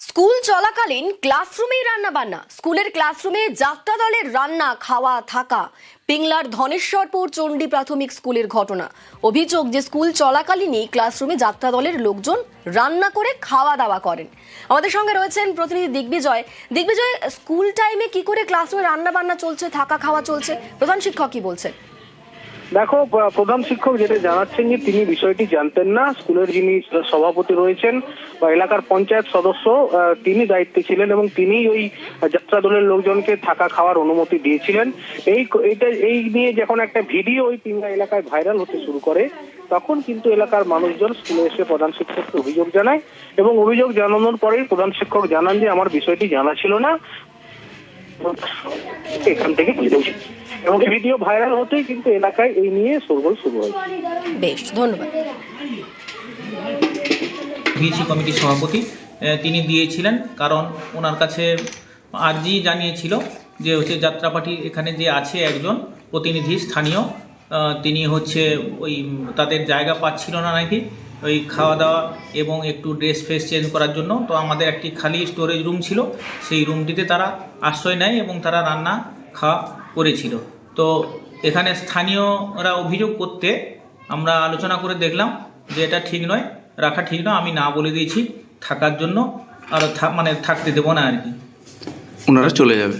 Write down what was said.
School চলাকালীন ক্লাসরুমেই রান্না বান্না, স্কুলের ক্লাসরুমে যাত্রা দলের রান্না খাওয়া থাকা। পিংলার ধনেশ্বরপুর চণ্ডী প্রাথমিক স্কুলের ঘটনা। অভিযোগ যে স্কুল চলাকালীনই ক্লাসরুমে যাত্রা দলের লোকজন রান্না করে খাওয়া দাওয়া করেন। আমাদের সঙ্গে রয়েছেন প্রতিনিধি দিগ্বিজয়। দিগ্বিজয়, স্কুল টাইমে কি করে ক্লাসরুমে রান্না বান্না চলছে, থাকা খাওয়া চলছে, প্রধান শিক্ষক কি বলছেন? দেখো, প্রধান শিক্ষক যেটা জানাচ্ছেন যে তিনি বিষয়টি জানতেন না। স্কুলের যিনি সভাপতি রয়েছেন বা এলাকার পঞ্চায়েত সদস্য, তিনি দায়িত্বে ছিলেন এবং তিনি ওই যাত্রা দলের লোকজনকে থাকা খাওয়ার অনুমতি দিয়েছিলেন। এই নিয়ে যখন একটা ভিডিও ওই পিংলা এলাকায় ভাইরাল হতে শুরু করে, তখন কিন্তু এলাকার মানুষজন স্কুলে এসে প্রধান শিক্ষককে অভিযোগ জানায় এবং অভিযোগ জানানোর পরেই প্রধান শিক্ষক জানান যে আমার বিষয়টি জানা ছিল না, এখান থেকে এবং ভিডিও ভাইরাল হতেই কিন্তু এলাকায় এই নিয়ে শোরগোল শুরু হয়। বেশ, ধন্যবাদ। ভিসি কমিটির সভাপতি তিনি দিয়েছিলেন, কারণ ওনার কাছে আর্জি জানিয়েছিল যে যাত্রাপার্টি এখানে যে আছে একজন প্রতিনিধি স্থানীয়, তিনি ওই তাদের জায়গা পাচ্ছিল না নাকি ওই খাওয়া দাওয়া এবং একটু ড্রেস ফ্রেস চেঞ্জ করার জন্য। তো আমাদের একটি খালি স্টোরেজ রুম ছিল, সেই রুমটিতে তারা আশ্রয় নেয় এবং তারা রান্না খাওয়া করেছিল। তো এখানে স্থানীয়রা অভিযোগ করতে আমরা আলোচনা করে দেখলাম যে এটা ঠিক নয়, রাখা ঠিক নয়। আমি না বলে দিয়েছি থাকার জন্য, আর থাকতে দেবো না আর কি। ওনারা চলে যাবে।